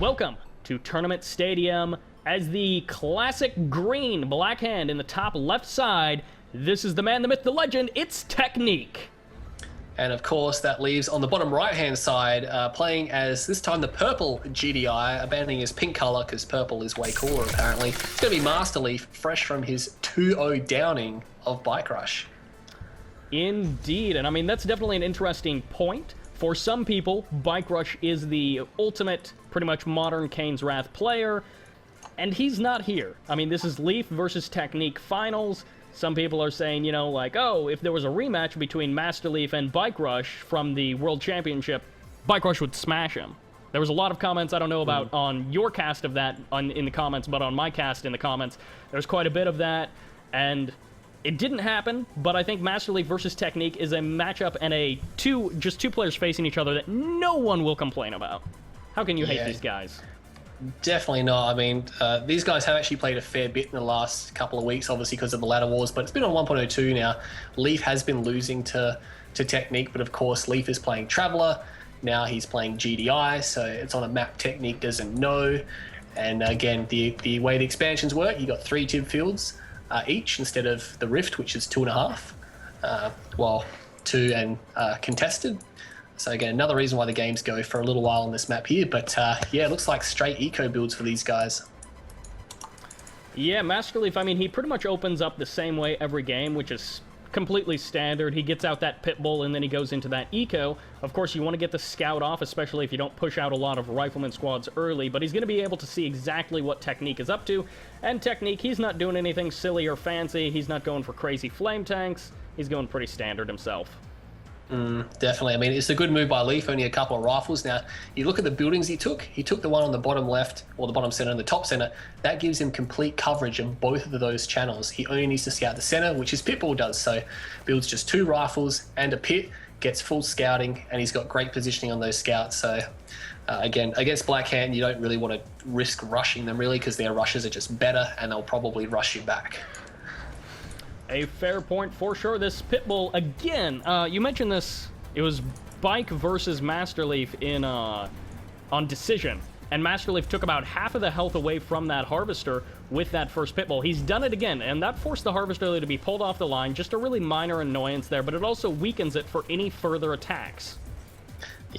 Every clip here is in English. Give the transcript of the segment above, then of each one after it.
Welcome to Tournament Stadium. As the classic green black hand in the top left side, this is the man, the myth, the legend, it's Technique. And of course, that leaves on the bottom right-hand side, playing as, this time, the purple GDI, abandoning his pink color because purple is way cooler, apparently. It's going to be MasterLeaf, fresh from his 2-0 downing of Bike Rush. Indeed, and I mean, that's definitely an interesting point. For some people, Bike Rush is the ultimate, pretty much modern Kane's Wrath player, and he's not here. I mean, this is Leaf versus Technique finals. Some people are saying, you know, like, oh, if there was a rematch between MasterLeaf and Bike Rush from the World Championship, Bike Rush would smash him. There was a lot of comments, I don't know about on your cast of that in the comments, but on my cast in the comments, there's quite a bit of that, and it didn't happen, but I think MasterLeaf versus Technique is a matchup and just two players facing each other that no one will complain about. How can you hate these guys? Definitely not. I mean, these guys have actually played a fair bit in the last couple of weeks, obviously because of the ladder wars, but it's been on 1.02 now. Leaf has been losing to Technique, but of course Leaf is playing Traveler. Now he's playing GDI, so it's on a map Technique doesn't know. And again, the way the expansions work, you got 3 tib fields each instead of the Rift, which is 2.5, well, 2 and contested. So again, another reason why the games go for a little while on this map here, but yeah, it looks like straight eco builds for these guys. Yeah, MasterLeaf, I mean, he pretty much opens up the same way every game, which is completely standard. He gets out that pit bull and then he goes into that eco. Of course, you want to get the scout off, especially if you don't push out a lot of rifleman squads early, but he's going to be able to see exactly what Technique is up to. And Technique, he's not doing anything silly or fancy. He's not going for crazy flame tanks. He's going pretty standard himself. Definitely. I mean, it's a good move by Leaf, only a couple of rifles. Now, you look at the buildings he took the one on the bottom left, or the bottom center and the top center. That gives him complete coverage of both of those channels. He only needs to scout the center, which his Pitbull does. So, builds just 2 rifles and a pit, gets full scouting, and he's got great positioning on those scouts. So, again, against Black Hand, you don't really want to risk rushing them, really, because their rushes are just better, and they'll probably rush you back. A fair point for sure. This Pitbull, again, you mentioned this, it was Bike versus MasterLeaf on Decision, and MasterLeaf took about half of the health away from that Harvester with that first Pitbull. He's done it again, and that forced the Harvester to be pulled off the line, just a really minor annoyance there, but it also weakens it for any further attacks.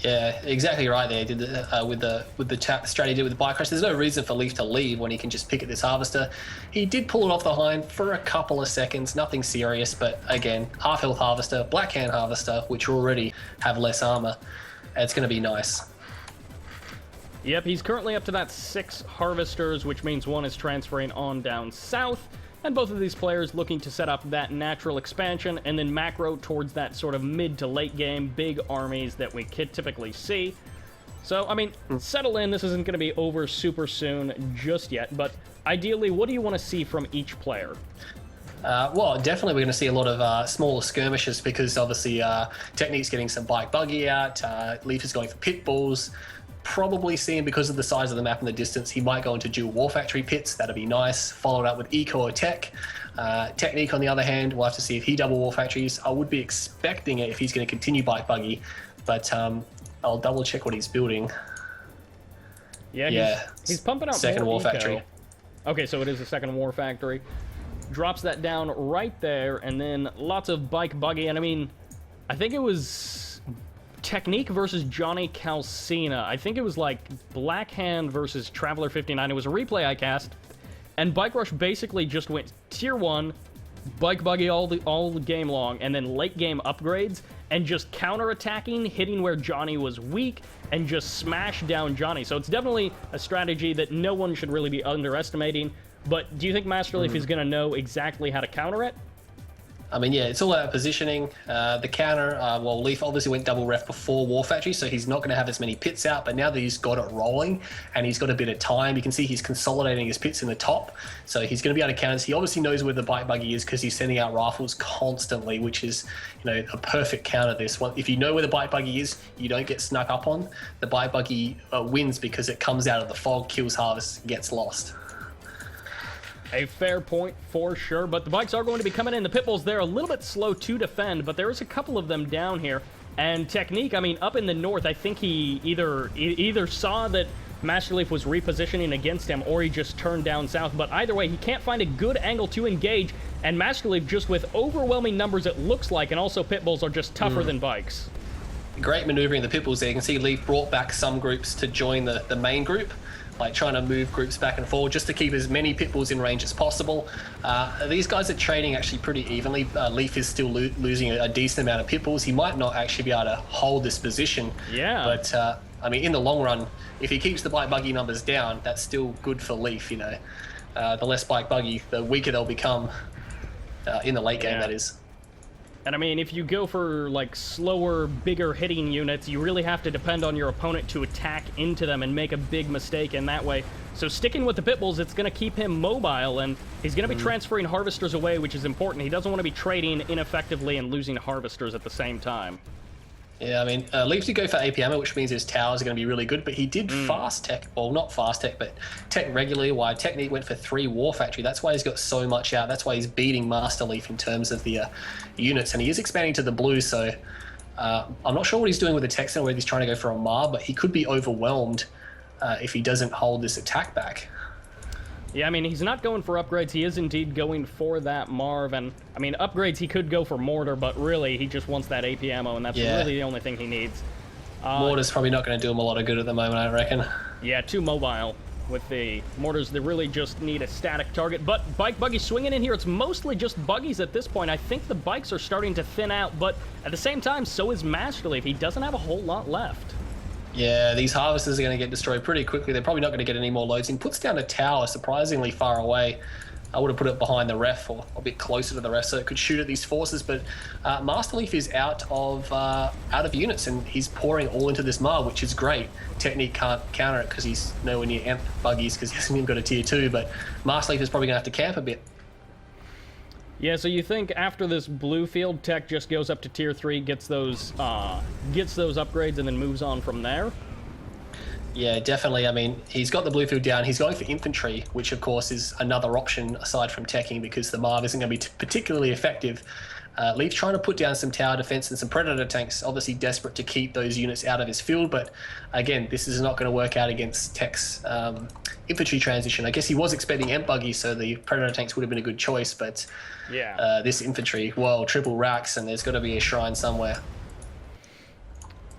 Yeah, exactly right there. Did with the strategy with the Bike Rush. There's no reason for Leaf to leave when he can just pick at this Harvester. He did pull it off the line for a couple of seconds, nothing serious, but again, half health Harvester, Black Hand Harvester, which already have less armor. It's going to be nice. Yep, he's currently up to that 6 Harvesters, which means 1 is transferring on down south. And both of these players looking to set up that natural expansion and then macro towards that sort of mid to late game big armies that we typically see. So, I mean, settle in. This isn't going to be over super soon just yet, but ideally, what do you want to see from each player? Well, definitely we're going to see a lot of smaller skirmishes because obviously Technique's getting some bike buggy out, Leaf is going for pit bulls. Probably seeing because of the size of the map and the distance, he might go into dual war factory pits. That'd be nice. Followed up with eco or tech. Technique, on the other hand, we'll have to see if he double war factories. I would be expecting it if he's going to continue bike buggy, but I'll double check what he's building. Yeah, he's pumping out second more war eco. factory. Okay, so it is a second war factory. Drops that down right there, and then lots of bike buggy. And I mean, I think it was Technique versus Johnny Calcina. I think it was like Black Hand versus Traveler 59. It was a replay I cast, and Bike Rush basically just went tier 1, bike buggy all the game long, and then late game upgrades, and just counter-attacking, hitting where Johnny was weak, and just smash down Johnny. So it's definitely a strategy that no one should really be underestimating. But do you think MasterLeaf is going to know exactly how to counter it? I mean, yeah, it's all about positioning. The counter, well, Leaf obviously went double ref before War Factory, so he's not going to have as many pits out, but now that he's got it rolling and he's got a bit of time, you can see he's consolidating his pits in the top, so he's going to be able to counter. He obviously knows where the bike buggy is because he's sending out rifles constantly, which is, you know, a perfect counter this one. If you know where the bike buggy is, you don't get snuck up on. The bike buggy wins because it comes out of the fog, kills harvest, gets lost. A fair point for sure, but the bikes are going to be coming in. The Pitbulls, they're a little bit slow to defend, but there is a couple of them down here. And Technique, I mean, up in the north, I think he either saw that MasterLeaf was repositioning against him, or he just turned down south. But either way, he can't find a good angle to engage, and MasterLeaf, just with overwhelming numbers, it looks like, and also Pitbulls are just tougher than bikes. Great maneuvering the Pitbulls there. You can see Leaf brought back some groups to join the main group, like trying to move groups back and forward just to keep as many Pitbulls in range as possible. These guys are trading actually pretty evenly. Leaf is still losing a decent amount of Pitbulls. He might not actually be able to hold this position. Yeah. But, I mean, in the long run, if he keeps the bike buggy numbers down, that's still good for Leaf, you know. The less bike buggy, the weaker they'll become in the late game, that is. And I mean, if you go for like slower, bigger hitting units, you really have to depend on your opponent to attack into them and make a big mistake in that way. So sticking with the Pitbulls, it's going to keep him mobile, and he's going to be transferring Harvesters away, which is important. He doesn't want to be trading ineffectively and losing Harvesters at the same time. Yeah, I mean, Leaf did go for AP ammo, which means his towers are going to be really good, but he did fast tech, well, not fast tech, but tech regularly, while Technique went for 3 War Factory. That's why he's got so much out. That's why he's beating MasterLeaf in terms of the units, and he is expanding to the blue, so I'm not sure what he's doing with the tech center, whether he's trying to go for a Mar, but he could be overwhelmed if he doesn't hold this attack back. Yeah, I mean, he's not going for upgrades. He is indeed going for that Marv, and, I mean, upgrades, he could go for Mortar, but really, he just wants that AP ammo, and that's really the only thing he needs. Mortar's probably not going to do him a lot of good at the moment, I reckon. Yeah, too mobile with the Mortars. They really just need a static target, but Bike Buggy swinging in here. It's mostly just buggies at this point. I think the bikes are starting to thin out, but at the same time, so is MasterLeaf. He doesn't have a whole lot left. Yeah, these Harvesters are going to get destroyed pretty quickly. They're probably not going to get any more loads. He puts down a tower surprisingly far away. I would have put it behind the ref or a bit closer to the ref so it could shoot at these forces, but MasterLeaf is out of units, and he's pouring all into this Mar, which is great. Technique can't counter it because he's nowhere near Amp buggies because he hasn't even got a tier 2, but MasterLeaf is probably going to have to camp a bit. Yeah, so you think after this blue field, Tech just goes up to tier 3, gets those upgrades, and then moves on from there? Yeah, definitely. I mean, he's got the blue field down. He's going for infantry, which of course is another option aside from teching because the Marv isn't going to be particularly effective. Leaf's trying to put down some tower defense and some predator tanks, obviously desperate to keep those units out of his field, but again, this is not going to work out against Tech's infantry transition. I guess he was expecting Emp buggies, so the predator tanks would have been a good choice, but yeah, this infantry, well, triple racks, and there's got to be a shrine somewhere.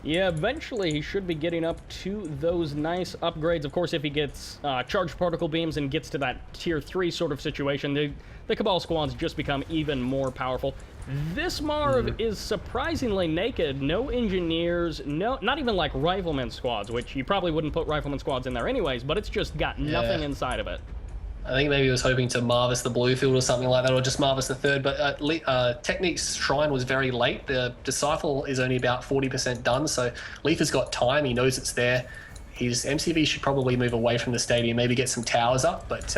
Yeah, eventually he should be getting up to those nice upgrades. Of course, if he gets charged particle beams and gets to that tier 3 sort of situation, the Cabal squads just become even more powerful. This Marv is surprisingly naked. No engineers, not even like rifleman squads, which you probably wouldn't put rifleman squads in there anyways, but it's just got nothing inside of it. I think maybe he was hoping to Marvis the blue field or something like that, or just Marvis the third, but Technique's shrine was very late. The Disciple is only about 40% done, so Leaf has got time. He knows it's there. His MCV should probably move away from the stadium, maybe get some towers up, but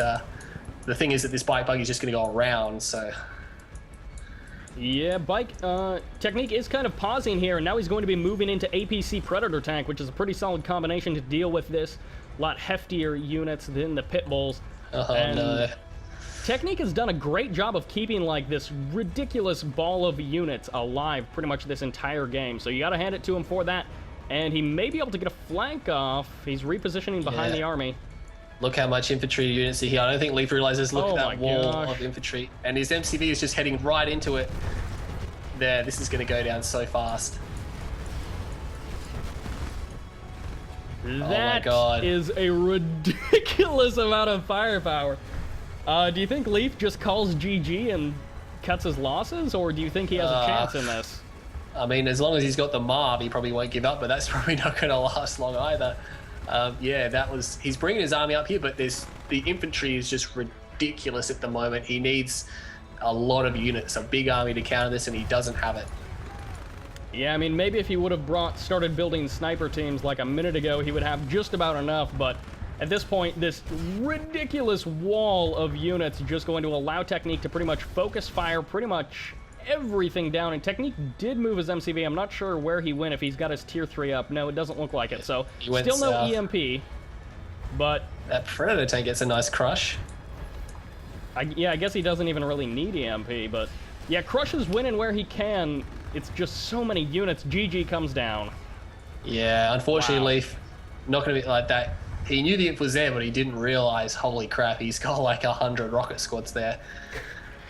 the thing is that this bike buggy is just going to go around, so... Yeah, Technique is kind of pausing here, and now he's going to be moving into APC Predator Tank, which is a pretty solid combination to deal with this. A lot heftier units than the Pitbulls. No. Technique has done a great job of keeping like this ridiculous ball of units alive pretty much this entire game, so you gotta hand it to him for that. And he may be able to get a flank off. He's repositioning behind the army. Look how much infantry units are here. I don't think Leaf realizes, look at that wall of infantry. And his MCV is just heading right into it. There, this is going to go down so fast. That is a ridiculous amount of firepower. Do you think Leaf just calls GG and cuts his losses, or do you think he has a chance in this? I mean, as long as he's got the Marv, he probably won't give up, but that's probably not going to last long either. Yeah, he's bringing his army up here, but the infantry is just ridiculous at the moment. He needs a lot of units, a big army to counter this, and he doesn't have it. Yeah, I mean, maybe if he would have started building sniper teams like a minute ago, he would have just about enough, but at this point, this ridiculous wall of units is just going to allow Technique to pretty much focus fire pretty much everything down, and Technique did move his MCV. I'm not sure where he went, if he's got his tier 3 up. No, it doesn't look like it, so still no EMP, but... That Predator tank gets a nice crush. Yeah, I guess he doesn't even really need EMP, but yeah, Crush is winning where he can. It's just so many units. GG comes down. Yeah, unfortunately, Wow. Leaf, not going to be like that. He knew the imp was there, but he didn't realize, holy crap, he's got like 100 rocket squads there.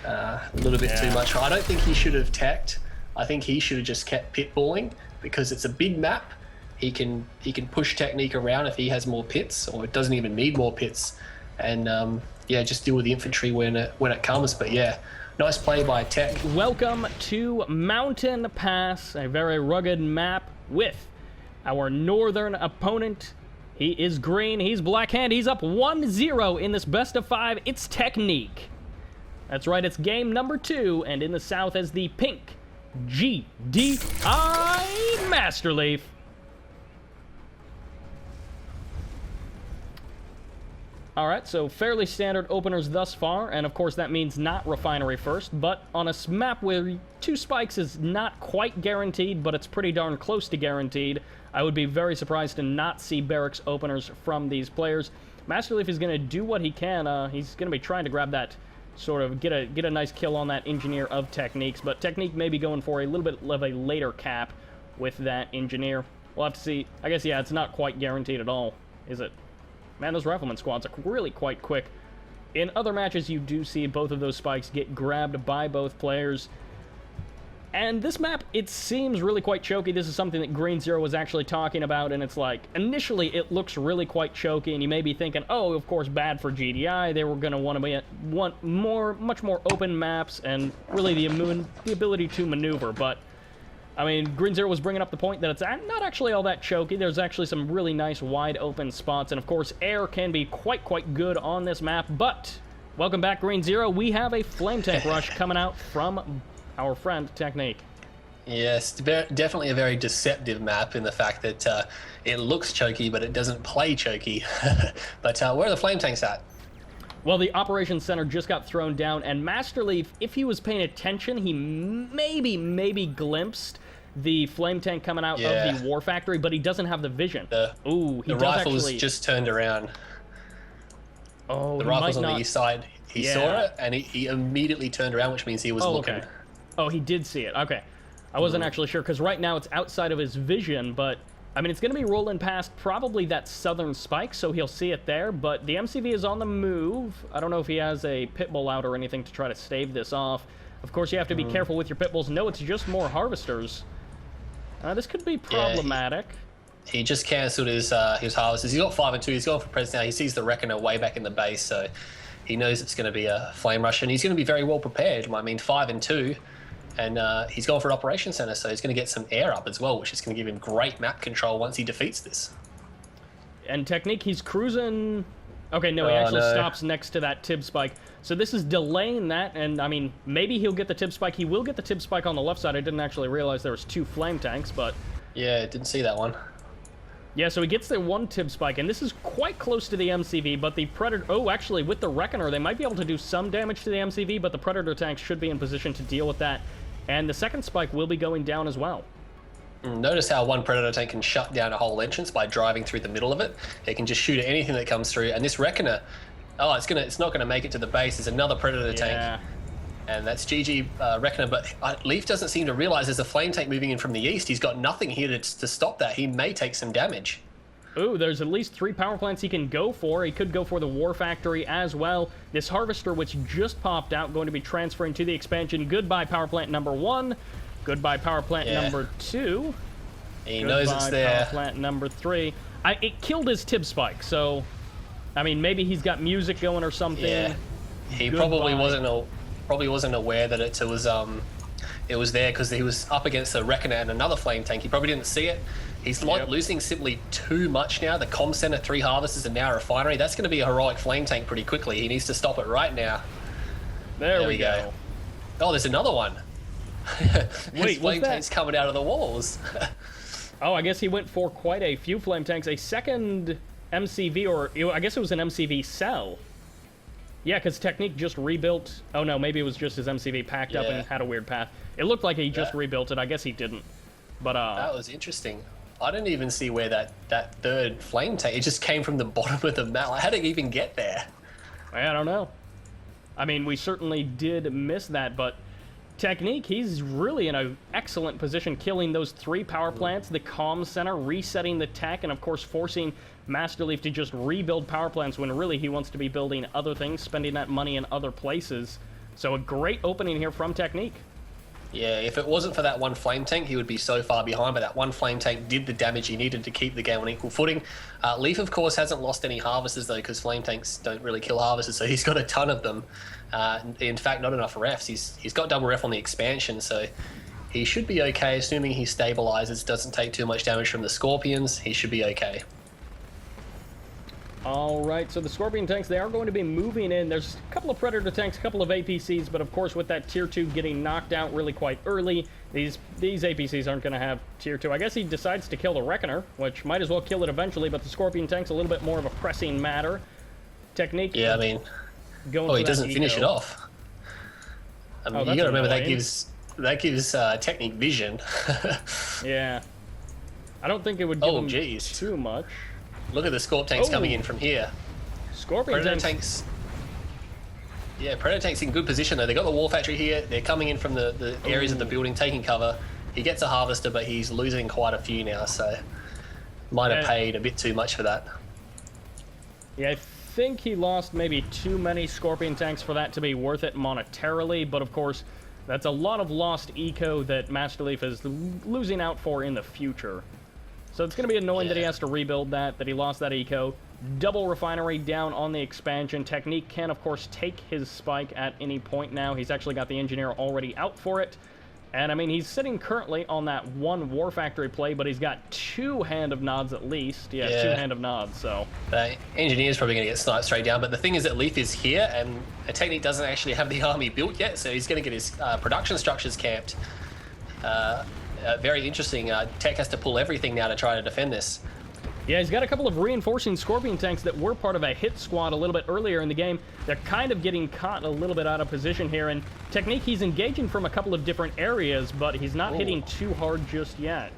A little bit too much. I don't think he should have teched. I think he should have just kept pitballing because it's a big map. He can push Technique around if he has more pits, or it doesn't even need more pits, and yeah, just deal with the infantry when it comes. But yeah, nice play by Tech. Welcome to Mountain Pass, a very rugged map with our northern opponent. He is green, he's black hand, he's up 1-0 in this best of 5. It's Technique. That's right, it's game number 2, and in the south is the pink GDI MasterLeaf. Alright, so fairly standard openers thus far, and of course that means not Refinery first, but on a map where 2 spikes is not quite guaranteed, but it's pretty darn close to guaranteed, I would be very surprised to not see Barracks openers from these players. MasterLeaf is going to do what he can. He's going to be trying to grab that, sort of get a nice kill on that Engineer of Techniques, but Technique may be going for a little bit of a later cap with that Engineer. We'll have to see. I guess, yeah, it's not quite guaranteed at all, is it? Man, those Rifleman squads are really quite quick. In other matches, you do see both of those spikes get grabbed by both players. And this map, it seems really quite choky. This is something that Green Zero was actually talking about, and it's like, initially it looks really quite choky, and you may be thinking, oh, of course, bad for GDI. They were going to want much more open maps, and really the ability to maneuver, but I mean, Green Zero was bringing up the point that it's not actually all that choky. There's actually some really nice wide open spots, and of course, air can be quite good on this map, but welcome back, Green Zero. We have a Flame Tank rush coming out from our friend Technique. Yes, definitely a very deceptive map in the fact that it looks choky, but it doesn't play choky. But where are the Flame Tanks at? Well, the Operations Center just got thrown down, and MasterLeaf, if he was paying attention, he maybe glimpsed the Flame Tank coming out of the War Factory, but he doesn't have the vision. Ooh, he the does rifles actually just turned around. Oh, the rifles on the east side. He saw it, and he immediately turned around, which means he was looking. Okay. Oh, he did see it. Okay. I wasn't actually sure, because right now it's outside of his vision, but I mean, it's going to be rolling past probably that southern spike, so he'll see it there, but the MCV is on the move. I don't know if he has a pitbull out or anything to try to stave this off. Of course, you have to be careful with your pitbulls. No, it's just more harvesters. This could be problematic. He just cancelled his harvesters. He's got 5 and 2. He's going for Pres now. He sees the Reckoner way back in the base, so he knows it's going to be a flame rush, and he's going to be very well prepared. I mean, 5 and 2. And he's going for an Operations Center, so he's going to get some air up as well, which is going to give him great map control once he defeats this. And Technique, he's cruising. Okay, no, he actually stops next to that Tib Spike. So this is delaying that, and I mean, maybe he'll get the Tib Spike. He will get the Tib Spike on the left side. I didn't actually realize there was 2 Flame Tanks, but yeah, didn't see that one. Yeah, so he gets the 1 Tib Spike, and this is quite close to the MCV, but the Predator... Oh, actually, with the Reckoner, they might be able to do some damage to the MCV, but the Predator tanks should be in position to deal with that. And the second spike will be going down as well. Notice how one Predator tank can shut down a whole entrance by driving through the middle of it. It can just shoot at anything that comes through. And this Reckoner, it's not gonna make it to the base. There's another Predator tank, and that's GG Reckoner. But Leaf doesn't seem to realize there's a flame tank moving in from the east. He's got nothing here to stop that. He may take some damage. Ooh, there's at least 3 power plants he can go for. He could go for the War Factory as well. This Harvester, which just popped out, going to be transferring to the expansion. Goodbye, power plant number 1. Goodbye, power plant number 2. He knows it's there. Power plant number 3. It killed his Tib Spike, so I mean, maybe he's got music going or something. Yeah, he probably wasn't aware that it was there because he was up against a Reckoner and another flame tank. He probably didn't see it. He's losing simply too much now. The comm center, 3 harvesters, and now a refinery. That's going to be a heroic flame tank pretty quickly. He needs to stop it right now. There we go. Oh, there's another one. Wait, flame tank's coming out of the walls. Oh, I guess he went for quite a few flame tanks. A second MCV, or I guess it was an MCV cell. Yeah, because Technique just rebuilt. Oh no, maybe it was just his MCV packed up and had a weird path. It looked like he just rebuilt it. I guess he didn't. But that was interesting. I didn't even see where that third flame tank. It just came from the bottom of the map. How did it even get there? I don't know. I mean, we certainly did miss that, but Technique, he's really in an excellent position, killing those 3 power plants, the comm center, resetting the tech, and of course forcing MasterLeaf to just rebuild power plants when really he wants to be building other things, spending that money in other places. So a great opening here from Technique. Yeah, if it wasn't for that one flame tank, he would be so far behind, but that one flame tank did the damage he needed to keep the game on equal footing. Leaf, of course, hasn't lost any harvesters, though, because flame tanks don't really kill harvesters, so he's got a ton of them. In fact, not enough refs. He's got double ref on the expansion, so he should be okay, assuming he stabilizes, doesn't take too much damage from the Scorpions. He should be okay. All right, so the Scorpion tanks, they are going to be moving in. There's a couple of Predator tanks, a couple of APCs, but of course with that Tier 2 getting knocked out really quite early, these APCs aren't going to have Tier 2. I guess he decides to kill the Reckoner, which might as well kill it eventually, but the Scorpion tank's a little bit more of a pressing matter. Technique. Yeah, I mean, he doesn't finish it off. I mean, you got to remember that gives Technique vision. Yeah. I don't think it would give him too much. Look at the Scorp tanks coming in from here. Scorpion tanks. Yeah, Predator tanks in good position though. They got the War Factory here. They're coming in from the areas of the building, taking cover. He gets a harvester, but he's losing quite a few now, so might have paid a bit too much for that. Yeah, I think he lost maybe too many Scorpion tanks for that to be worth it monetarily, but of course, that's a lot of lost eco that MasterLeaf is losing out for in the future. So it's going to be annoying that he has to rebuild that he lost that eco. Double refinery down on the expansion. Technique can, of course, take his spike at any point now. He's actually got the engineer already out for it. And, I mean, he's sitting currently on that 1 War Factory play, but he's got 2 Hand of Nods at least. Yeah, 2 Hand of Nods, so... The engineer's probably going to get sniped straight down, but the thing is that Leaf is here, and Technique doesn't actually have the army built yet, so he's going to get his production structures camped. Very interesting. Tech has to pull everything now to try to defend this. Yeah, he's got a couple of reinforcing Scorpion tanks that were part of a hit squad a little bit earlier in the game. They're kind of getting caught a little bit out of position here, and Technique, he's engaging from a couple of different areas, but he's not hitting too hard just yet.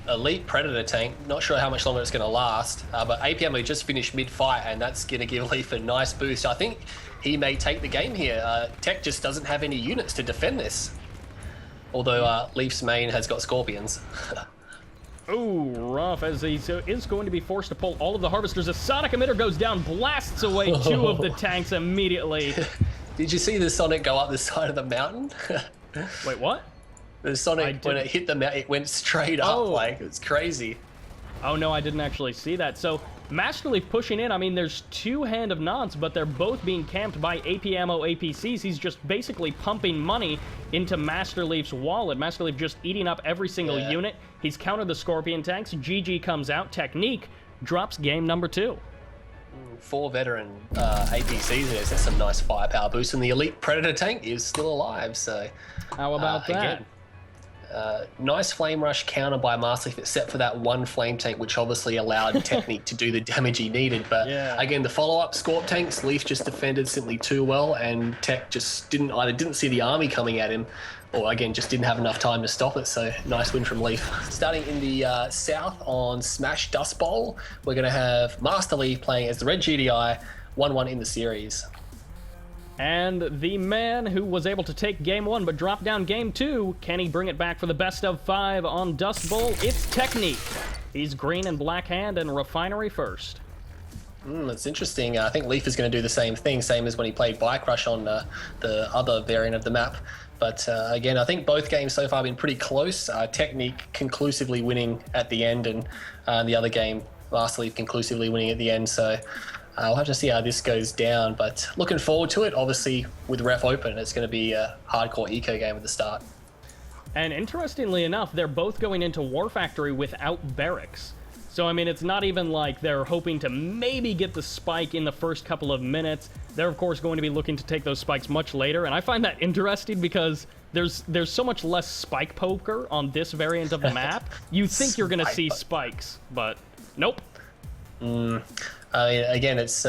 Elite Predator tank, not sure how much longer it's going to last, but APM just finished mid-fight, and that's going to give Leaf a nice boost. I think he may take the game here. Tech just doesn't have any units to defend this. Although Leaf's main has got Scorpions. Ooh, rough, as he is going to be forced to pull all of the harvesters. A sonic emitter goes down, blasts away 2 of the tanks immediately. Did you see the Sonic go up the side of the mountain? Wait, what? The Sonic, when it hit the mountain, it went straight up, like, it's crazy. Oh no, I didn't actually see that. So, MasterLeaf pushing in, I mean, there's 2 Hand of Nods, but they're both being camped by AP Ammo APCs. He's just basically pumping money into MasterLeaf's wallet. MasterLeaf just eating up every single unit. He's countered the Scorpion tanks. GG comes out. Technique drops game number 2. 4 veteran APCs there. That's some nice firepower boost. And the Elite Predator tank is still alive, so... How about that? Again, nice flame rush counter by MasterLeaf, except for that 1 flame tank, which obviously allowed Technique to do the damage he needed. But again, the follow-up Scorp tanks, Leaf just defended simply too well, and Tech just didn't see the army coming at him, or again, just didn't have enough time to stop it. So nice win from Leaf. Starting in the south on Smash Dust Bowl, we're going to have MasterLeaf playing as the Red GDI, 1-1 in the series. And the man who was able to take game 1 but dropped down game 2, can he bring it back for the best of 5 on Dust Bowl? It's Technique. He's green and black hand and refinery first. That's interesting. I think Leaf is going to do the same thing, same as when he played Bike Rush on the other variant of the map. But again, I think both games so far have been pretty close. Technique conclusively winning at the end, and the other game, MasterLeaf conclusively winning at the end. So we'll have to see how this goes down, but looking forward to it. Obviously, with Ref Open, it's going to be a hardcore eco game at the start. And interestingly enough, they're both going into War Factory without barracks. So, I mean, it's not even like they're hoping to maybe get the spike in the first couple of minutes. They're, of course, going to be looking to take those spikes much later, and I find that interesting because there's so much less spike poker on this variant of the map. You think you're going to see spikes, but nope. I mean, again, it's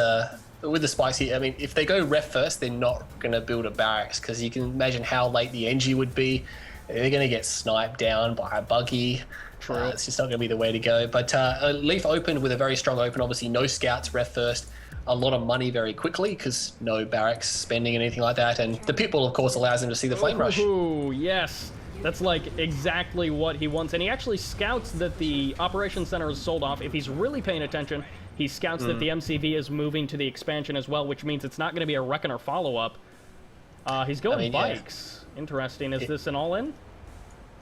with the spikes here. I mean, if they go ref first, they're not going to build a barracks, because you can imagine how late the NG would be. They're going to get sniped down by a buggy. True. It's just not going to be the way to go. But Leaf opened with a very strong open. Obviously, no scouts ref first. a lot of money very quickly because no barracks spending and anything like that. And the pitbull, of course, allows him to see the flame rush. Ooh, yes. That's like exactly what he wants. And he actually scouts that the operations center is sold off. If he's really paying attention, he scouts that the MCV is moving to the expansion as well, which means it's not going to be a Reckoner follow-up. He's going bikes. Yeah. Interesting. Is this an all-in?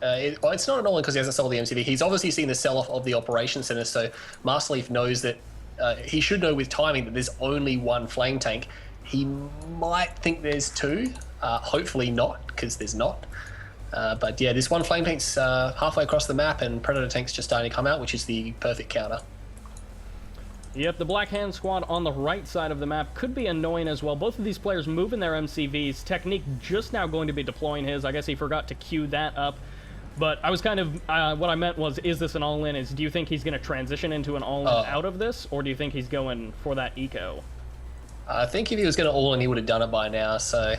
Well, it's not an all-in because he hasn't sold the MCV. He's obviously seen the sell-off of the operations center, so MasterLeaf knows that he should know with timing that there's only one flame tank. He might think there's two. Hopefully not, because there's not. But yeah, this one flame tank's halfway across the map, and Predator tank's just starting to come out, which is the perfect counter. Yep, the Black Hand Squad on the right side of the map could be annoying as well. Both of these players moving their MCVs. Technique just now going to be deploying his. I guess he forgot to queue that up. But I was kind of, what I meant was, is this an all-in? Do you think he's going to transition into an all-in out of this, or do you think he's going for that eco? I think if he was going to all-in, he would have done it by now, so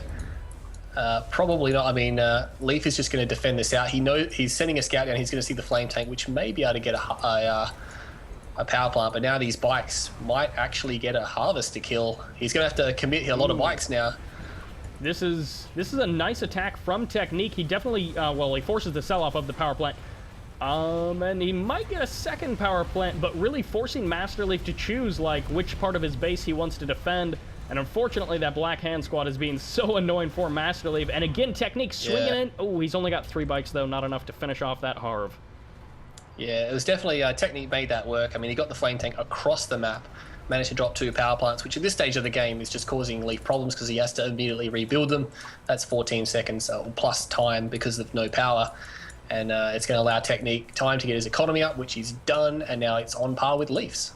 probably not. I mean, Leaf is just going to defend this out. He's sending a scout down. He's going to see the flame tank, which may be able to get a power plant, but now these bikes might actually get a harvest to kill. He's going to have to commit a lot of bikes now. This is a nice attack from Technique. He definitely, well, he forces the sell-off of the power plant. And he might get a second power plant, but really forcing MasterLeaf to choose, like, which part of his base he wants to defend. And unfortunately, that Black Hand Squad is being so annoying for MasterLeaf. And again, Technique swinging in. Oh, he's only got 3 bikes, though. Not enough to finish off that Harv. Yeah, it was definitely Technique made that work. I mean, he got the flame tank across the map, managed to drop 2 power plants, which at this stage of the game is just causing Leaf problems because he has to immediately rebuild them. That's 14 seconds plus time because of no power. And it's going to allow Technique time to get his economy up, which he's done, and now it's on par with Leaf's.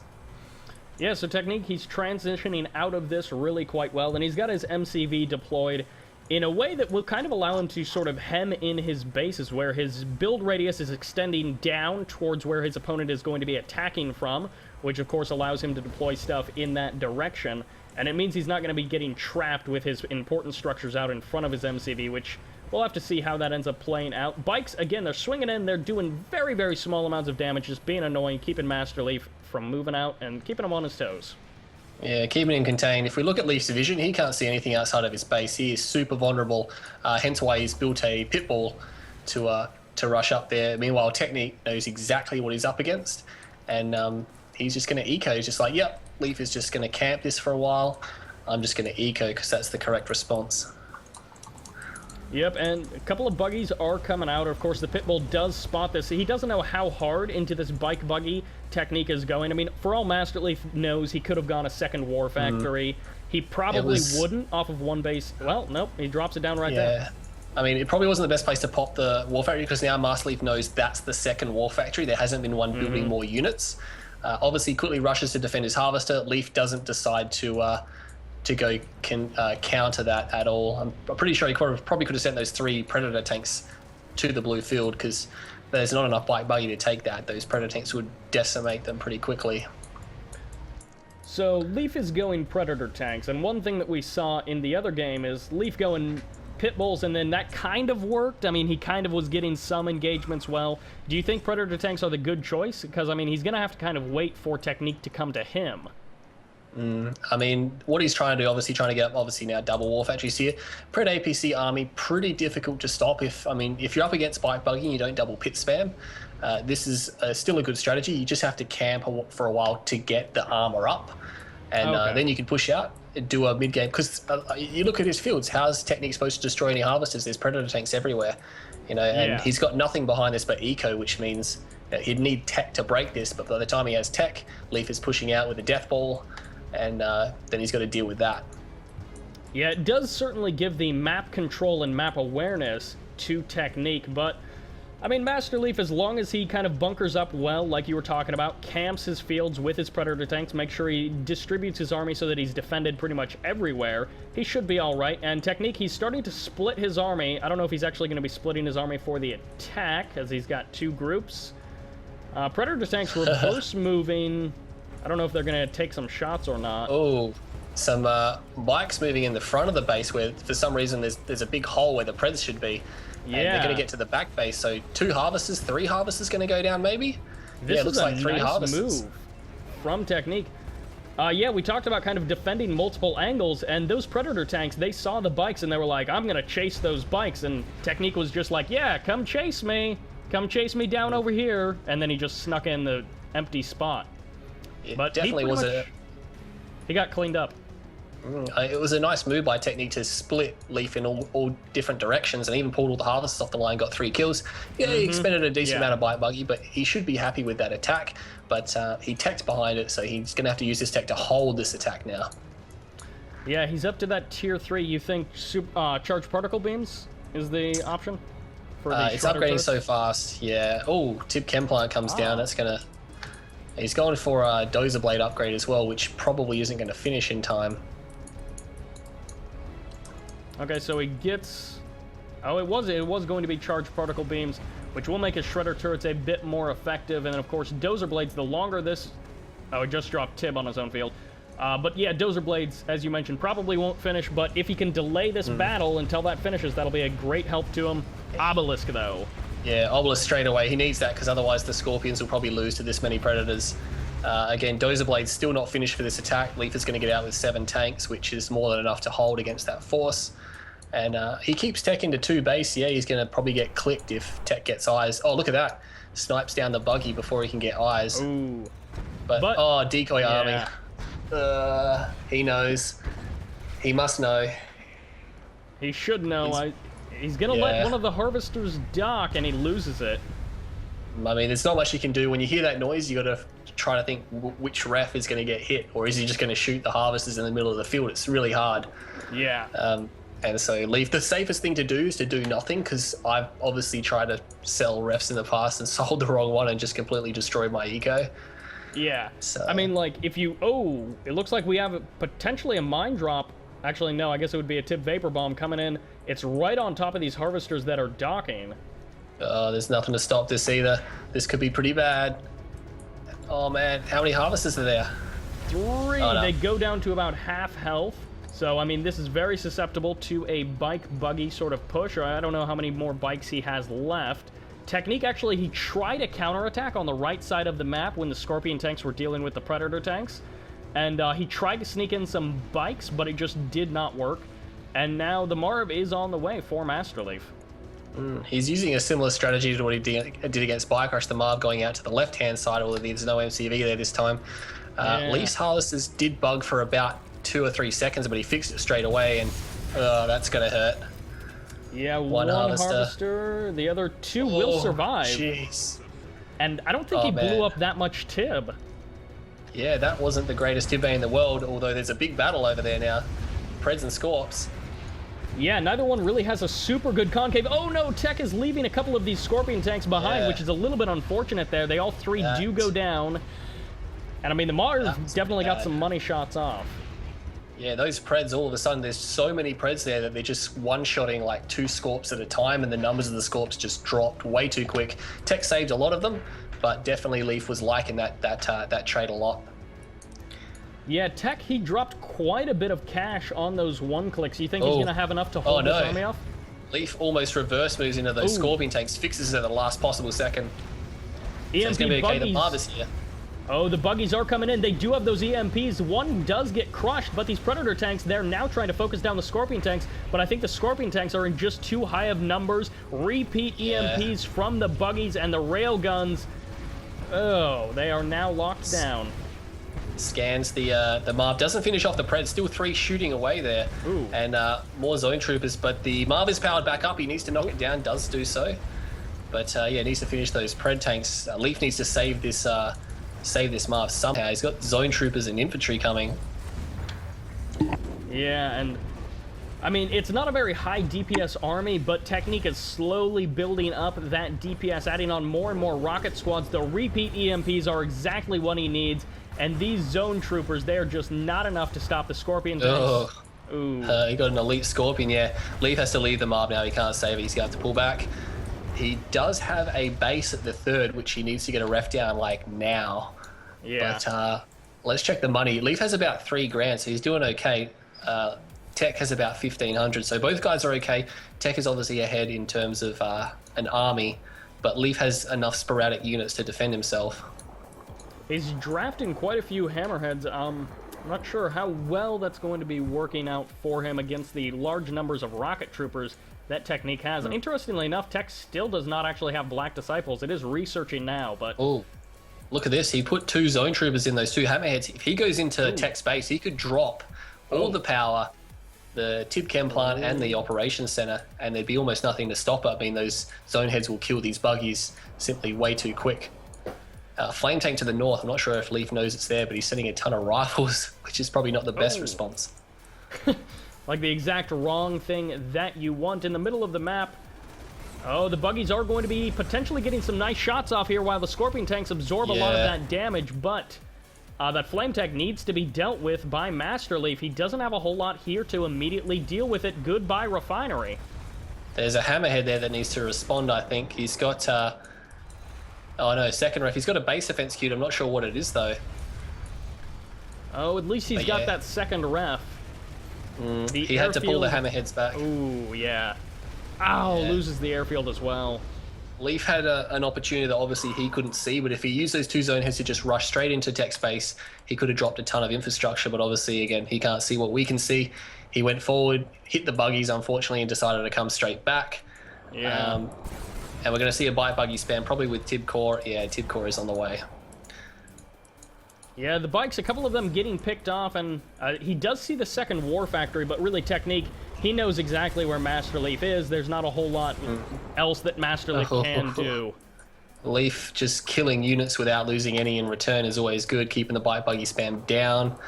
Yeah, so Technique, he's transitioning out of this really quite well, and he's got his MCV deployed in a way that will kind of allow him to sort of hem in his bases, where his build radius is extending down towards where his opponent is going to be attacking from, which of course allows him to deploy stuff in that direction. And it means he's not going to be getting trapped with his important structures out in front of his MCV, which we'll have to see how that ends up playing out. Bikes, again, they're swinging in, they're doing very, very small amounts of damage, just being annoying, keeping MasterLeaf from moving out and keeping him on his toes. Yeah, keeping him contained. If we look at Leaf's division, he can't see anything outside of his base. He is super vulnerable, hence why he's built a pitbull to rush up there. Meanwhile, Technique knows exactly what he's up against, and he's just going to eco. He's just like, yep, Leaf is just going to camp this for a while. I'm just going to eco because that's the correct response. Yep, and a couple of buggies are coming out. Of course, the Pitbull does spot this. He doesn't know how hard into this bike buggy Technique is going. I mean, for all MasterLeaf knows, he could have gone a second War Factory. He probably wouldn't off of one base. Well, nope, he drops it down right there. I mean, it probably wasn't the best place to pop the War Factory because now MasterLeaf knows that's the second War Factory. There hasn't been one building more units. Obviously, quickly rushes to defend his Harvester. Leaf doesn't decide to go counter that at all. I'm pretty sure he probably could have sent those 3 Predator tanks to the blue field because there's not enough bike buggy to take that. Those Predator tanks would decimate them pretty quickly. So Leaf is going Predator tanks, and one thing that we saw in the other game is Leaf going Pitbulls, and then that kind of worked. I mean, he kind of was getting some engagements well. Do you think Predator tanks are the good choice? Because, I mean, he's going to have to kind of wait for Technique to come to him. I mean, what he's trying to do, obviously trying to get up, now double War Factories here. Pred APC army, pretty difficult to stop. If you're up against bike buggy and you don't double pit spam, this is still a good strategy. You just have to camp for a while to get the armor up, and then you can push out and do a mid-game. Because you look at his fields, how's Technique supposed to destroy any Harvesters? There's Predator tanks everywhere, and he's got nothing behind this but eco, which means he'd need tech to break this, but by the time he has tech, Leaf is pushing out with a death ball, and then he's got to deal with that. Yeah, it does certainly give the map control and map awareness to Technique, but I mean, MasterLeaf, as long as he kind of bunkers up well, like you were talking about, camps his fields with his Predator tanks, make sure he distributes his army so that he's defended pretty much everywhere, he should be all right. And Technique, he's starting to split his army. I don't know if he's actually going to be splitting his army for the attack, as he's got 2 groups. Predator tanks reverse moving. I don't know if they're going to take some shots or not. Oh, some bikes moving in the front of the base where, for some reason, there's a big hole where the Preds should be. Yeah. And they're going to get to the back base. So 2 Harvesters, 3 Harvesters going to go down, maybe? This looks like 3 nice Harvesters. Move from Technique. Yeah, we talked about kind of defending multiple angles, and those Predator tanks, they saw the bikes, and they were like, I'm gonna chase those bikes, and Technique was just like, yeah, come chase me. Come chase me down over here. And then he just snuck in the empty spot. But definitely was he got cleaned up. It was a nice move by Technique to split Leaf in all different directions and even pulled all the harvests off the line, got 3 kills. Yeah, he expended a decent amount of bite buggy, but he should be happy with that attack. But he teched behind it, so he's going to have to use this tech to hold this attack now. Yeah, he's up to that tier 3. You think charged particle beams is the option? For the it's upgrading turrets? So fast, yeah. Oh, Tip Chem Plant comes down. That's going to... He's going for a Dozer Blade upgrade as well, which probably isn't going to finish in time. Okay, so he gets... Oh, it was going to be charged particle beams, which will make his shredder turrets a bit more effective. And then, of course, Dozer Blades, the longer this... Oh, it just dropped Tib on his own field. But yeah, Dozer Blades, as you mentioned, probably won't finish, but if he can delay this battle until that finishes, that'll be a great help to him. Obelisk, though. Yeah, Obelisk straight away. He needs that, because otherwise the Scorpions will probably lose to this many Predators. Again, Dozer Blade's still not finished for this attack. Leaf is going to get out with 7 tanks, which is more than enough to hold against that force. And he keeps Tech into 2 base. Yeah, he's going to probably get clicked if Tech gets eyes. Oh, look at that. Snipes down the buggy before he can get eyes. Ooh. But oh, decoy army. He knows. He must know. He should know. He's going to let one of the harvesters dock, and he loses it. I mean, there's not much you can do. When you hear that noise, you got to try to think which ref is going to get hit, or is he just going to shoot the harvesters in the middle of the field? It's really hard. Yeah. And so Leaf, the safest thing to do is to do nothing, because I've obviously tried to sell refs in the past and sold the wrong one and just completely destroyed my eco. Yeah. So. I mean, like, if you... Oh, it looks like we have potentially a mine drop. Actually, no, I guess it would be a Tip Vapor Bomb coming in. It's right on top of these harvesters that are docking. There's nothing to stop this either. This could be pretty bad. Oh, man. How many harvesters are there? 3. Oh, no. They go down to about half health. So, I mean, this is very susceptible to a bike-buggy sort of push, or I don't know how many more bikes he has left. Technique, actually, he tried a counterattack on the right side of the map when the Scorpion tanks were dealing with the Predator tanks. And he tried to sneak in some bikes, but it just did not work. And now the Marv is on the way for MasterLeaf. He's using a similar strategy to what he did against Bikecrush, the Marv going out to the left-hand side, although there's no MCV there this time. Leaf's harvesters did bug for about 2 or 3 seconds, but he fixed it straight away, and that's gonna hurt. Yeah, one harvester. The other 2 will survive. Jeez. And I don't think he blew up that much Tib. Yeah, that wasn't the greatest Tib in the world, although there's a big battle over there now. Preds and Scorps. Yeah, neither one really has a super good concave. Oh no, Tech is leaving a couple of these Scorpion tanks behind, which is a little bit unfortunate there. They all 3 do go down. And I mean, the Mars definitely got some money shots off. Yeah, those Preds, all of a sudden, there's so many Preds there that they're just one-shotting like 2 Scorps at a time, and the numbers of the Scorps just dropped way too quick. Tech saved a lot of them, but definitely Leaf was liking that trade a lot. Yeah, Tech, he dropped quite a bit of cash on those 1-clicks. You think he's going to have enough to hold this army off? Leaf almost reverse moves into those Scorpion tanks, fixes it at the last possible second. EMP so it's going to be okay. The Marv is here. Oh, the buggies are coming in. They do have those EMPs. One does get crushed, but these Predator tanks, they're now trying to focus down the Scorpion tanks, but I think the Scorpion tanks are in just too high of numbers. Repeat EMPs from the buggies and the railguns. Oh, they are now locked down. Scans the Marv. Doesn't finish off the Pred. Still 3 shooting away there. Ooh. And more Zone Troopers, but the Marv is powered back up. He needs to knock it down, does do so. But yeah, needs to finish those Pred tanks. Leaf needs to save this Marv somehow. He's got Zone Troopers and infantry coming. Yeah, and I mean, it's not a very high DPS army, but Technique is slowly building up that DPS, adding on more and more rocket squads. The repeat EMPs are exactly what he needs, and these Zone Troopers, they are just not enough to stop the Scorpion tanks. Ooh. He got an elite Scorpion, yeah. Leaf has to leave the Marv now. He can't save it. He's going to have to pull back. He does have a base at the 3rd, which he needs to get a ref down, like, now. Yeah. But let's check the money. Leaf has about 3 grand, so he's doing okay. Tech has about 1,500, so both guys are okay. Tech is obviously ahead in terms of an army, but Leaf has enough sporadic units to defend himself. He's drafting quite a few Hammerheads. I'm not sure how well that's going to be working out for him against the large numbers of rocket troopers that Technique has. And interestingly enough, Tech still does not actually have Black Disciples. It is researching now, but... Oh, look at this. He put 2 zone troopers in those 2 hammerheads. If he goes into Tech space, he could drop all the power, the Tib Chem plant and the operations center, and there'd be almost nothing to stop it. I mean, those zone heads will kill these buggies simply way too quick. Flame tank to the north. I'm not sure if Leaf knows it's there, but he's sending a ton of rifles, which is probably not the best response. Like the exact wrong thing that you want in the middle of the map. Oh, the buggies are going to be potentially getting some nice shots off here while the Scorpion tanks absorb a lot of that damage, but that flame tank needs to be dealt with by MasterLeaf. He doesn't have a whole lot here to immediately deal with it. Goodbye, Refinery. There's a hammerhead there that needs to respond, I think. He's got, oh no, second ref. He's got a base offense queued. I'm not sure what it is, though. Oh, at least he's got that second ref. He had to pull the hammerheads back. Ooh, yeah. Ow, loses the airfield as well. Leaf had an opportunity that obviously he couldn't see, but if he used those 2 zone heads to just rush straight into tech space, he could have dropped a ton of infrastructure, but obviously, again, he can't see what we can see. He went forward, hit the buggies, unfortunately, and decided to come straight back. Yeah. And we're going to see a bite buggy spam, probably with Tib Core. Yeah, Tib Core is on the way. Yeah, the bikes, a couple of them getting picked off, and he does see the second War Factory, but really Technique, he knows exactly where MasterLeaf is. There's not a whole lot else that MasterLeaf can do. Leaf just killing units without losing any in return is always good, keeping the bite buggy spam down.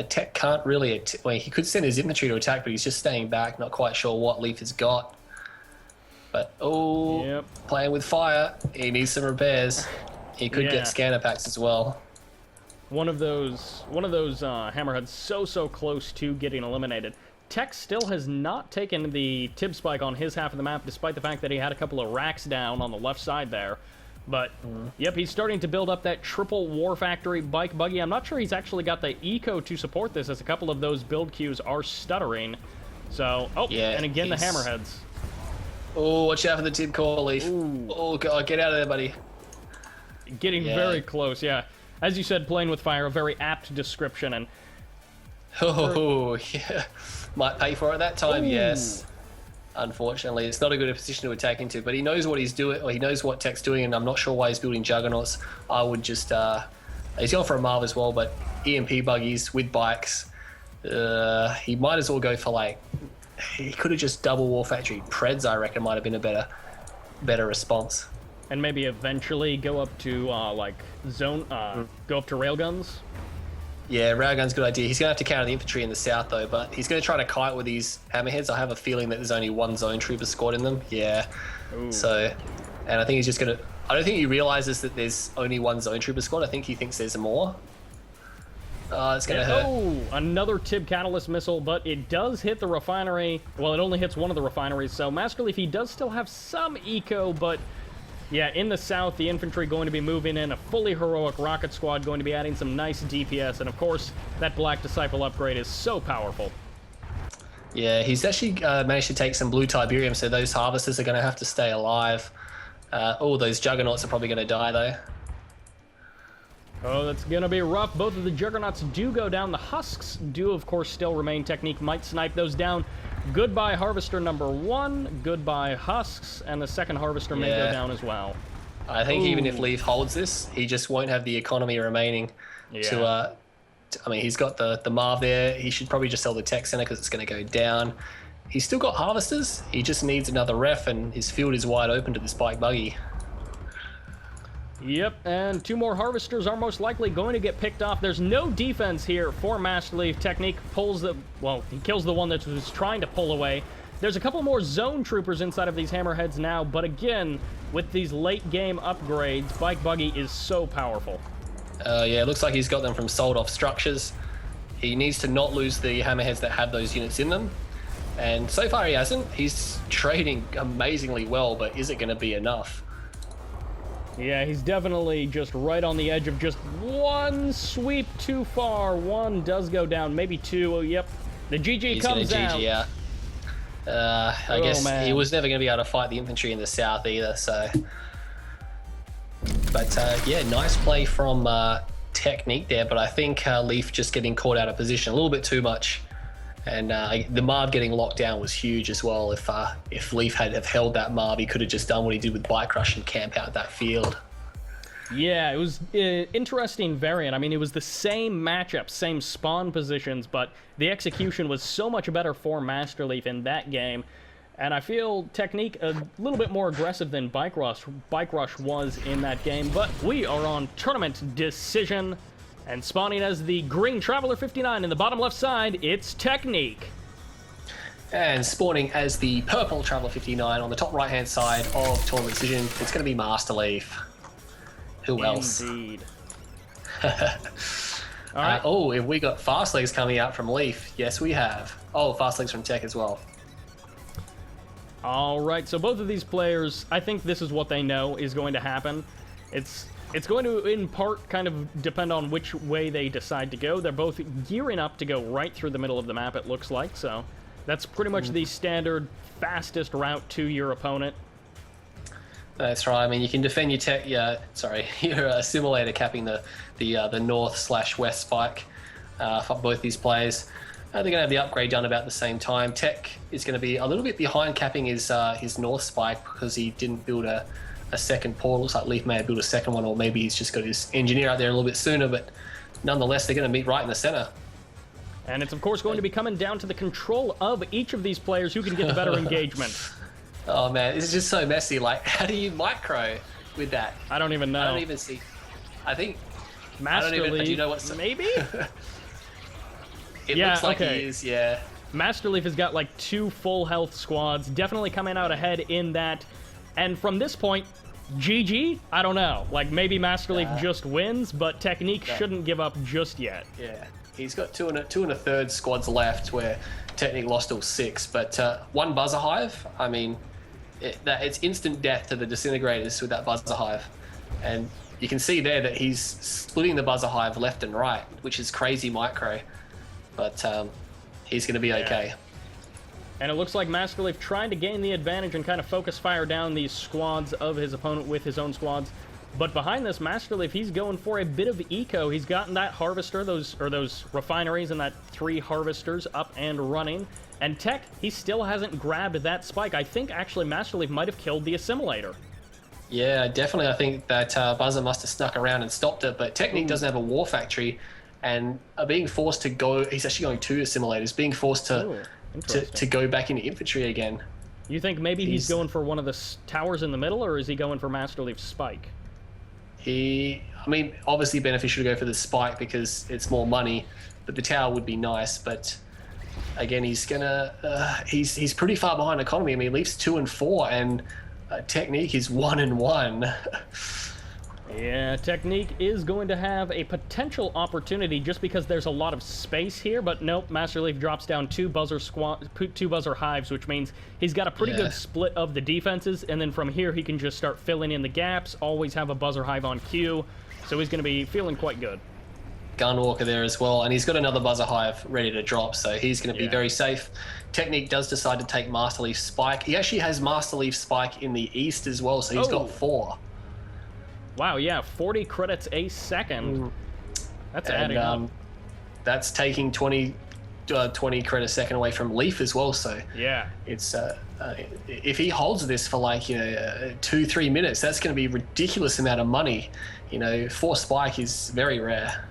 Tech can't really... Well, he could send his infantry to attack, but he's just staying back, not quite sure what Leaf has got. But, playing with fire, he needs some repairs. He could get scanner packs as well. One of those hammerheads so close to getting eliminated. Tech still has not taken the Tib spike on his half of the map, despite the fact that he had a couple of racks down on the left side there. But, yep, he's starting to build up that triple War Factory bike buggy. I'm not sure he's actually got the eco to support this, as a couple of those build queues are stuttering. So, and again, the hammerheads. Oh, watch out for the Tib Core, Leaf. Ooh. Oh, God, get out of there, buddy. Getting very close, yeah. As you said, playing with fire, a very apt description, and... Oh, yeah. Might pay for it that time, yes. Unfortunately, it's not a good position to attack into, but he knows what he's doing, or he knows what Tech's doing, and I'm not sure why he's building Juggernauts. I would just... he's going for a Marv as well, but EMP buggies with bikes. He might as well go for, like... He could have just double War Factory. Preds, I reckon, might have been a better response. And maybe eventually go up to, like, zone... Go up to railguns? Yeah, railgun's a good idea. He's going to have to counter the infantry in the south, though, but he's going to try to kite with these hammerheads. I have a feeling that there's only 1 zone trooper squad in them. Yeah. Ooh. So, and I think he's just going to... I don't think he realizes that there's only 1 zone trooper squad. I think he thinks there's more. It's going to hurt. Oh, another Tib Catalyst missile, but it does hit the refinery. Well, it only hits one of the refineries, so MasterLeaf, he does still have some eco, but... Yeah, in the south, the infantry going to be moving in, a fully heroic rocket squad going to be adding some nice DPS, and of course, that Black Disciple upgrade is so powerful. Yeah, he's actually managed to take some blue Tiberium, so those harvesters are going to have to stay alive. Those Juggernauts are probably going to die, though. Oh, that's going to be rough. Both of the Juggernauts do go down. The Husks do, of course, still remain. Technique might snipe those down. Goodbye, Harvester number 1. Goodbye, Husks. And the second Harvester may go down as well. I think even if Leaf holds this, he just won't have the economy remaining to... I mean, he's got the Marv there. He should probably just sell the Tech Center because it's going to go down. He's still got Harvesters. He just needs another ref, and his field is wide open to the Spike Buggy. Yep, and 2 more Harvesters are most likely going to get picked off. There's no defense here for MasterLeaf. Technique pulls the... Well, he kills the one that was trying to pull away. There's a couple more zone troopers inside of these hammerheads now, but again, with these late-game upgrades, Bike Buggy is so powerful. Yeah, it looks like he's got them from sold-off structures. He needs to not lose the hammerheads that have those units in them. And so far he hasn't. He's trading amazingly well, but is it going to be enough? Yeah, he's definitely just right on the edge of just 1 sweep too far. 1 does go down, maybe 2. Oh, yep. The GG he's comes out. GG, yeah. I guess he was never going to be able to fight the infantry in the south either, so... But, yeah, nice play from Technique there, but I think Leaf just getting caught out of position a little bit too much. And the Marv getting locked down was huge as well. If Leaf had have held that Marv, he could have just done what he did with Bike Rush and camp out that field. Yeah, it was interesting variant. I mean, it was the same matchup, same spawn positions, but the execution was so much better for MasterLeaf in that game. And I feel Technique a little bit more aggressive than Bike Rush was in that game. But we are on tournament decision. And spawning as the green Traveler 59 in the bottom left side, it's Technique. And spawning as the purple Traveler 59 on the top right-hand side of Tournament Decision, it's going to be MasterLeaf. Who else? Indeed. All right. Oh, have we got Fast Legs coming out from Leaf? Yes, we have. Oh, Fast Legs from Tech as well. All right, so both of these players, I think this is what they know is going to happen. It's going to, in part, kind of depend on which way they decide to go. They're both gearing up to go right through the middle of the map, it looks like. So that's pretty much the standard fastest route to your opponent. That's right. I mean, you can defend your simulator capping the north/west spike for both these players. They're going to have the upgrade done about the same time. Tech is going to be a little bit behind capping his north spike because he didn't build a second portal. Looks like Leaf may have built a second one, or maybe he's just got his engineer out there a little bit sooner, but nonetheless, they're going to meet right in the center. And it's, of course, going to be coming down to the control of each of these players who can get the better engagement. Oh, man, this is just so messy. Like, how do you micro with that? I don't even know. I don't even see. I think... MasterLeaf, do you know what's... maybe? It looks like he is, yeah. MasterLeaf has got like 2 full health squads, definitely coming out ahead in that. And from this point, GG? I don't know. Like, maybe MasterLeaf just wins, but Technique shouldn't give up just yet. Yeah, he's got two and a third squads left, where Technique lost all 6. But 1 Buzzer Hive, I mean, it's instant death to the Disintegrators with that Buzzer Hive. And you can see there that he's splitting the Buzzer Hive left and right, which is crazy micro. But he's going to be okay. Yeah. And it looks like MasterLeaf trying to gain the advantage and kind of focus fire down these squads of his opponent with his own squads. But behind this, MasterLeaf, he's going for a bit of eco. He's gotten that harvester, those refineries and that 3 harvesters up and running. And Tech, he still hasn't grabbed that spike. I think actually MasterLeaf might have killed the assimilator. Yeah, definitely. I think that Buzzer must have snuck around and stopped it. But Technique doesn't have a war factory, and being forced to go, he's actually going 2 assimilators, being forced to go back into infantry again. You think maybe he's going for one of the towers in the middle, or is he going for MasterLeaf's spike? I mean, obviously beneficial to go for the spike because it's more money, but the tower would be nice. But again, he's pretty far behind economy. I mean, Leaf's 2 and 4, and Technique is 1 and 1. Yeah, Technique is going to have a potential opportunity just because there's a lot of space here, but nope, MasterLeaf drops down 2 buzzer hives, which means he's got a pretty good split of the defenses, and then from here he can just start filling in the gaps, always have a buzzer hive on cue, so he's going to be feeling quite good. Gunwalker there as well, and he's got another buzzer hive ready to drop, so he's going to be very safe. Technique does decide to take MasterLeaf spike. He actually has MasterLeaf spike in the east as well, so he's got 4. Wow, yeah, 40 credits a second. That's adding up. That's taking 20 credits a second away from Leaf as well. So yeah, it's if he holds this for like 2-3 minutes, that's going to be a ridiculous amount of money. 4 spike is very rare.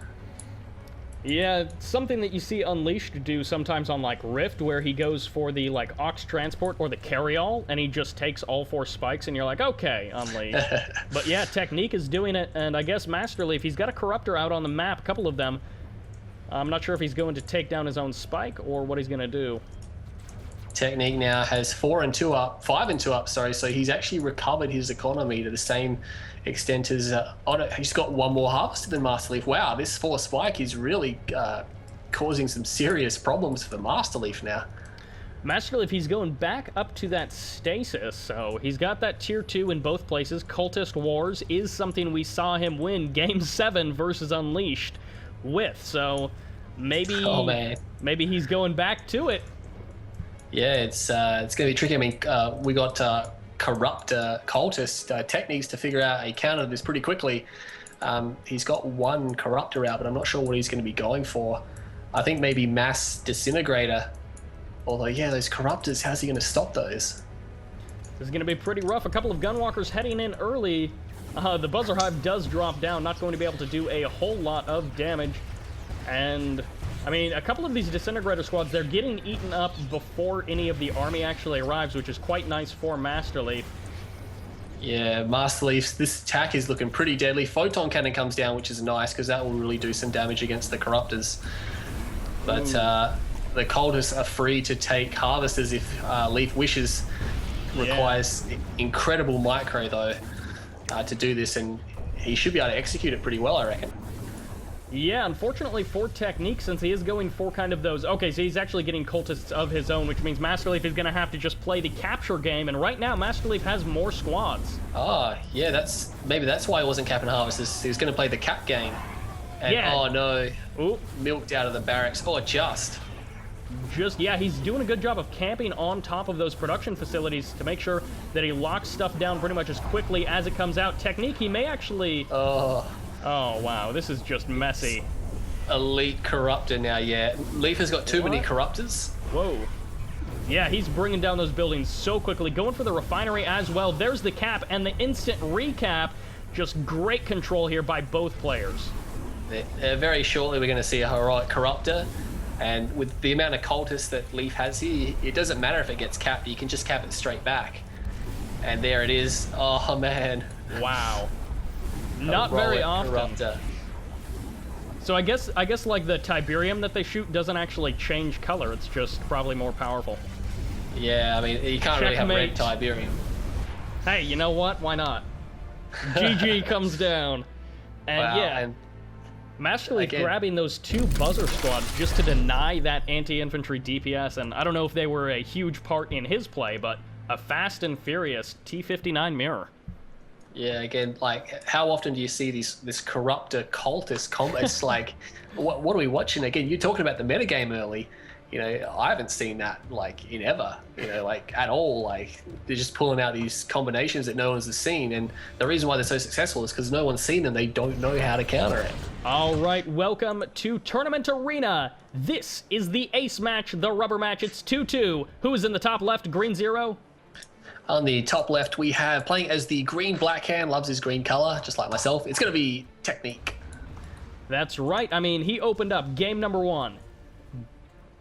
Yeah, something that you see Unleashed do sometimes on, like, Rift, where he goes for the, like, Aux Transport or the Carry-All, and he just takes all 4 spikes, and you're like, okay, Unleashed. But yeah, Technique is doing it, and I guess MasterLeaf, he's got a Corruptor out on the map, a couple of them. I'm not sure if he's going to take down his own spike, or what he's going to do. Technique now has 5 and 2 up, sorry, so he's actually recovered his economy to the same extent as he's got 1 more harvester than MasterLeaf. Wow, this 4 spike is really causing some serious problems for MasterLeaf now. MasterLeaf, he's going back up to that stasis, so he's got that tier 2 in both places. Cultist Wars is something we saw him win Game 7 versus Unleashed with, so maybe maybe he's going back to it. Yeah, it's going to be tricky. I mean, we got corrupt cultist techniques to figure out a counter to this pretty quickly. He's got one Corruptor out, but I'm not sure what he's going to be going for. I think maybe Mass Disintegrator. Although, yeah, those Corruptors, how's he going to stop those? This is going to be pretty rough. A couple of Gunwalkers heading in early. The Buzzer Hive does drop down, not going to be able to do a whole lot of damage. And, I mean, a couple of these Disintegrator squads, they're getting eaten up before any of the army actually arrives, which is quite nice for MasterLeaf. Yeah, MasterLeaf, this attack is looking pretty deadly. Photon Cannon comes down, which is nice, because that will really do some damage against the Corruptors. But the Cultists are free to take Harvesters if Leaf wishes. Requires incredible micro, though, to do this, and he should be able to execute it pretty well, I reckon. Yeah, unfortunately for Technique, since he is going for kind of those... Okay, so he's actually getting Cultists of his own, which means MasterLeaf is going to have to just play the capture game, and right now MasterLeaf has more squads. Ah, yeah, maybe that's why he wasn't capping Harvesters. He was going to play the cap game. And, oh no, Ooh. Milked out of the barracks. Oh, Yeah, he's doing a good job of camping on top of those production facilities to make sure that he locks stuff down pretty much as quickly as it comes out. Technique, he may actually... Oh, wow, this is just messy. Elite Corruptor now, yeah. Leaf has got too many Corruptors. Whoa. Yeah, he's bringing down those buildings so quickly. Going for the refinery as well. There's the cap and the instant recap. Just great control here by both players. Very shortly we're going to see a heroic Corruptor. And with the amount of Cultists that Leaf has here, it doesn't matter if it gets capped. You can just cap it straight back. And there it is. Oh, man. Wow. Not very often. Corruptor. So I guess like the Tiberium that they shoot doesn't actually change color. It's just probably more powerful. Yeah, I mean, you can't really have red Tiberium. Hey, you know what? Why not? GG comes down. And wow, yeah. and MasterLeaf grabbing those two Buzzer squads just to deny that anti-infantry DPS, and I don't know if they were a huge part in his play, but a fast and furious T-59 mirror. Yeah, again, like, how often do you see this Corruptor Cultist combat? It's like, what are we watching? Again, you're talking about the metagame early. You know, I haven't seen that, like, in ever, you know, like, at all. Like, they're just pulling out these combinations that no one's seen, and the reason why they're so successful is because no one's seen them. They don't know how to counter it. All right, welcome to Tournament Arena. This is the ace match, the rubber match. It's 2-2. Who is in the top left? Green 0? On the top left, we have, playing as the green black hand, loves his green color, just like myself. It's going to be Technique. That's right. I mean, he opened up game number 1.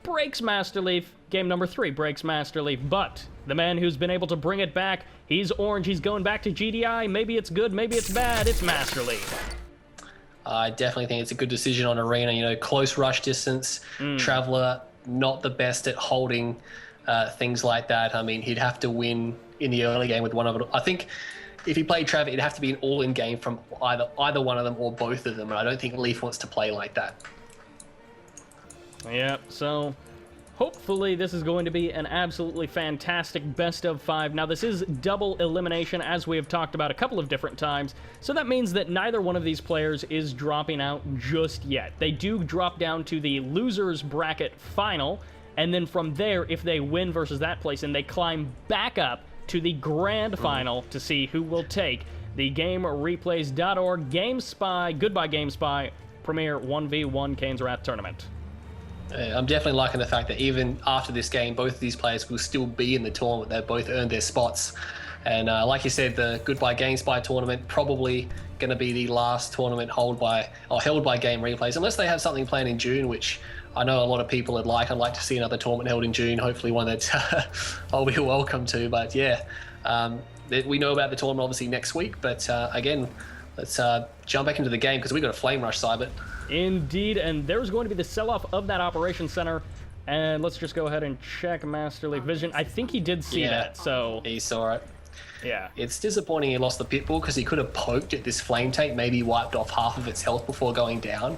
Breaks MasterLeaf. Game number 3 breaks MasterLeaf. But the man who's been able to bring it back, he's orange. He's going back to GDI. Maybe it's good, maybe it's bad. It's MasterLeaf. I definitely think it's a good decision on Arena. You know, close rush distance, Traveler, not the best at holding things like that. I mean, he'd have to win in the early game with one of it. I think if he played Trav, it'd have to be an all-in game from either one of them or both of them, and I don't think Leaf wants to play like that. Yep, so hopefully this is going to be an absolutely fantastic best of 5. Now, this is double elimination, as we have talked about a couple of different times, so that means that neither one of these players is dropping out just yet. They do drop down to the losers bracket final, and then from there, if they win versus that place, and they climb back up to the grand final to see who will take the GameReplays.org GameSpy, goodbye GameSpy, Premier 1v1 Kane's Wrath Tournament. I'm definitely liking the fact that even after this game, both of these players will still be in the tournament. They've both earned their spots. And like you said, the Goodbye GameSpy tournament probably going to be the last tournament held by GameReplays, unless they have something planned in June, which I know a lot of people would like. I'd like to see another tournament held in June, hopefully one that I'll be welcome to. But yeah, we know about the tournament obviously next week. But again, let's jump back into the game because we've got a Flame Rush, Sybert. Indeed, and there's going to be the sell-off of that Operations Center. And let's just go ahead and check MasterLeaf Vision. I think he did see that, so... He saw it. Yeah. It's disappointing he lost the Pitbull because he could have poked at this Flame Tank, maybe wiped off half of its health before going down.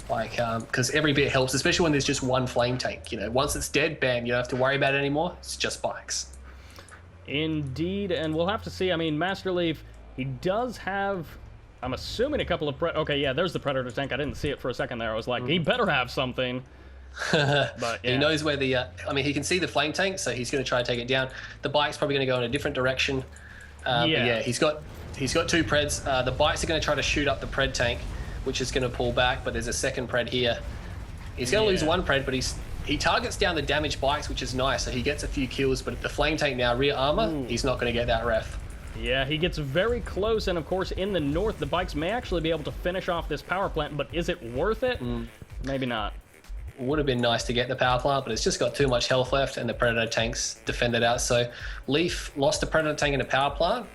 Like, because every bit helps, especially when there's just one Flame Tank. You know, once it's dead, bam, you don't have to worry about it anymore. It's just bikes. Indeed, and we'll have to see. I mean, MasterLeaf, he does have... I'm assuming a couple of... Okay, yeah, there's the Predator tank. I didn't see it for a second there. I was like, he better have something. But yeah. He knows where the... I mean, he can see the Flame Tank, so he's going to try to take it down. The bike's probably going to go in a different direction. Yeah, he's got he's got 2 Preds. The bikes are going to try to shoot up the Pred tank, which is going to pull back, but there's a second Pred here. He's going to lose 1 Pred, but he targets down the damaged bikes, which is nice, so he gets a few kills, but the flame tank now, rear armor, he's not going to get that ref. Yeah, he gets very close, and of course, in the north, the bikes may actually be able to finish off this power plant, but is it worth it? Maybe not. Would have been nice to get the power plant, but it's just got too much health left, and the Predator tanks defend it out. So Leaf lost the Predator tank and a power plant.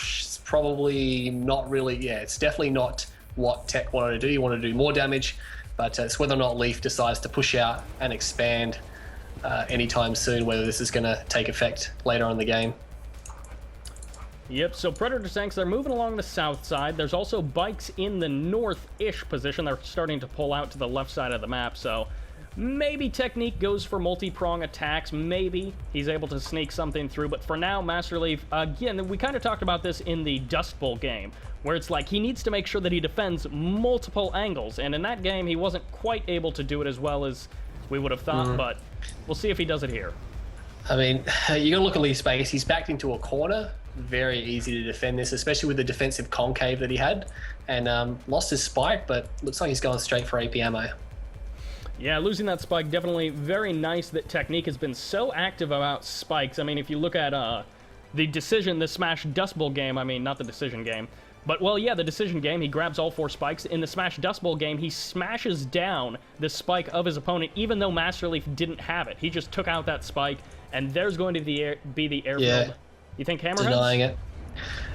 It's probably not really, it's definitely not what Tech wanted to do. He wanted to do more damage, but it's whether or not Leaf decides to push out and expand anytime soon, whether this is going to take effect later on in the game. Yep, so Predator tanks, they're moving along the south side. There's also bikes in the north-ish position. They're starting to pull out to the left side of the map, so maybe Technique goes for multi-prong attacks. Maybe he's able to sneak something through, but for now, MasterLeaf, again, we kind of talked about this in the Dust Bowl game, where it's like he needs to make sure that he defends multiple angles, and in that game, he wasn't quite able to do it as well as we would have thought, but we'll see if he does it here. I mean, you got to look at Leaf's base. He's backed into a corner. Very easy to defend this, especially with the defensive concave that he had, and lost his spike, but looks like he's going straight for AP ammo. Yeah, losing that spike, definitely very nice that Technique has been so active about spikes. I mean, if you look at the decision, the Smash Dust Bowl game, I mean, not the decision game, but, well, yeah, the decision game, he grabs all 4 spikes. In the Smash Dust Bowl game, he smashes down the spike of his opponent, even though MasterLeaf didn't have it. He just took out that spike, and there's going to be the airfield. Yeah. You think Hammerheads? Denying it.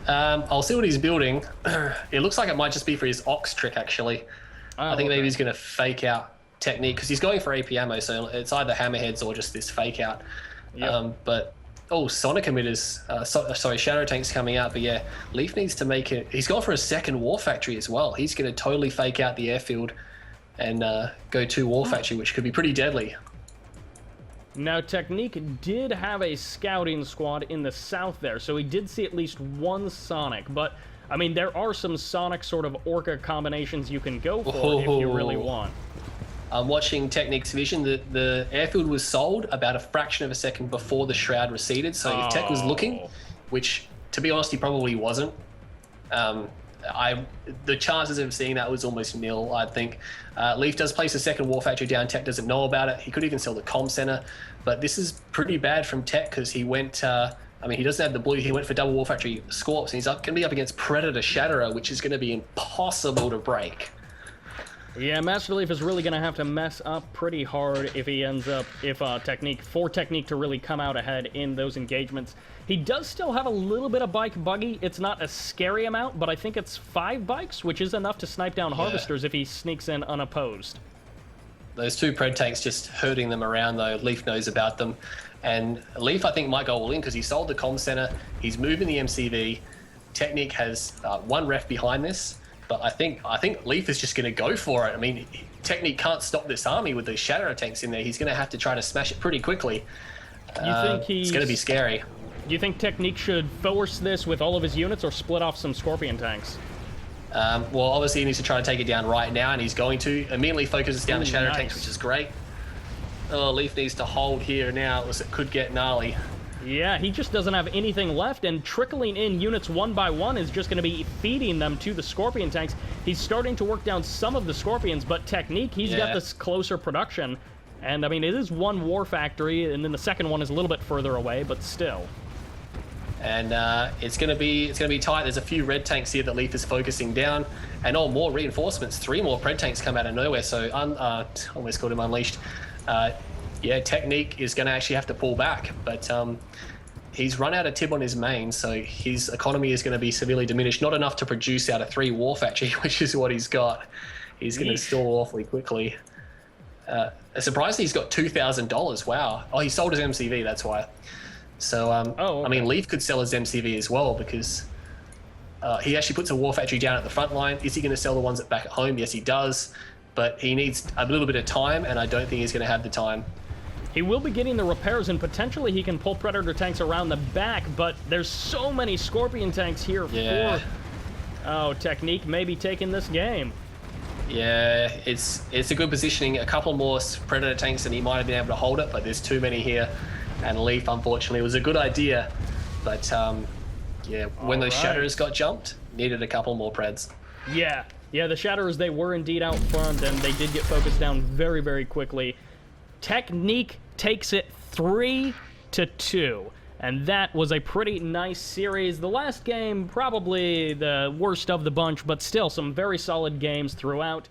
I'll see what he's building. It looks like it might just be for his Ox trick, actually. I think maybe he's going to fake out Technique, because he's going for AP ammo, so it's either Hammerheads or just this fake out. Yep. Sonic emitters, sorry, Shadow Tank's coming out, but yeah, Leaf needs to make it. He's gone for a second War Factory as well. He's going to totally fake out the airfield and go to War Factory, which could be pretty deadly. Now, Technique did have a scouting squad in the south there, so he did see at least 1 Sonic, but, I mean, there are some Sonic sort of Orca combinations you can go for if you really want. I'm watching Technique's vision. The airfield was sold about a fraction of a second before the shroud receded, so if Tech was looking, which, to be honest, he probably wasn't, the chances of seeing that was almost nil, I think. Leaf does place a second War Factory down. Tech doesn't know about it. He could even sell the comm center, but this is pretty bad from Tech because he went. He doesn't have the blue. He went for double War Factory Scorps, and he's going to be up against Predator Shatterer, which is going to be impossible to break. Yeah, MasterLeaf is really going to have to mess up pretty hard if he ends up, Technique to really come out ahead in those engagements. He does still have a little bit of bike buggy. It's not a scary amount, but I think it's 5 bikes, which is enough to snipe down Harvesters if he sneaks in unopposed. Those 2 Pred tanks just herding them around, though. Leaf knows about them. And Leaf, I think, might go all in because he sold the comm center. He's moving the MCV. Technique has 1 ref behind this. But I think Leaf is just going to go for it. I mean, Technique can't stop this army with these Shatterer tanks in there. He's going to have to try to smash it pretty quickly. It's going to be scary. Do you think Technique should force this with all of his units or split off some Scorpion tanks? Well, obviously he needs to try to take it down right now, and he's going to. Immediately focuses down the Shatterer tanks, which is great. Oh, Leaf needs to hold here now, as it could get gnarly. Yeah, he just doesn't have anything left, and trickling in units 1 by 1 is just going to be feeding them to the Scorpion tanks. He's starting to work down some of the Scorpions, but Technique, he's got this closer production. And, I mean, it is 1 War Factory, and then the second one is a little bit further away, but still. And it's going to be tight. There's a few red tanks here that Leaf is focusing down, and more reinforcements. 3 more Pred tanks come out of nowhere, so almost called him Unleashed. Yeah, Technique is going to actually have to pull back, but he's run out of tib on his main, so his economy is going to be severely diminished. Not enough to produce out of 3 War Factory, which is what he's got. He's going to stall awfully quickly. Surprisingly, he's got $2,000. Wow. Oh, he sold his MCV, that's why. So, I mean, Leaf could sell his MCV as well because he actually puts a War Factory down at the front line. Is he going to sell the ones back at home? Yes, he does. But he needs a little bit of time, and I don't think he's going to have the time. He will be getting the repairs, and potentially he can pull Predator tanks around the back, but there's so many Scorpion tanks here for... Oh, Technique may be taking this game. Yeah, it's a good positioning. A couple more Predator tanks, and he might have been able to hold it, but there's too many here. And Leaf, unfortunately, was a good idea, but Yeah, when those right. Shatterers got jumped, needed a couple more Preds. Yeah, the Shatterers, they were indeed out front, and they did get focused down very, very quickly. Technique takes it 3-2, and that was a pretty nice series. The last game, probably the worst of the bunch, but still some very solid games throughout.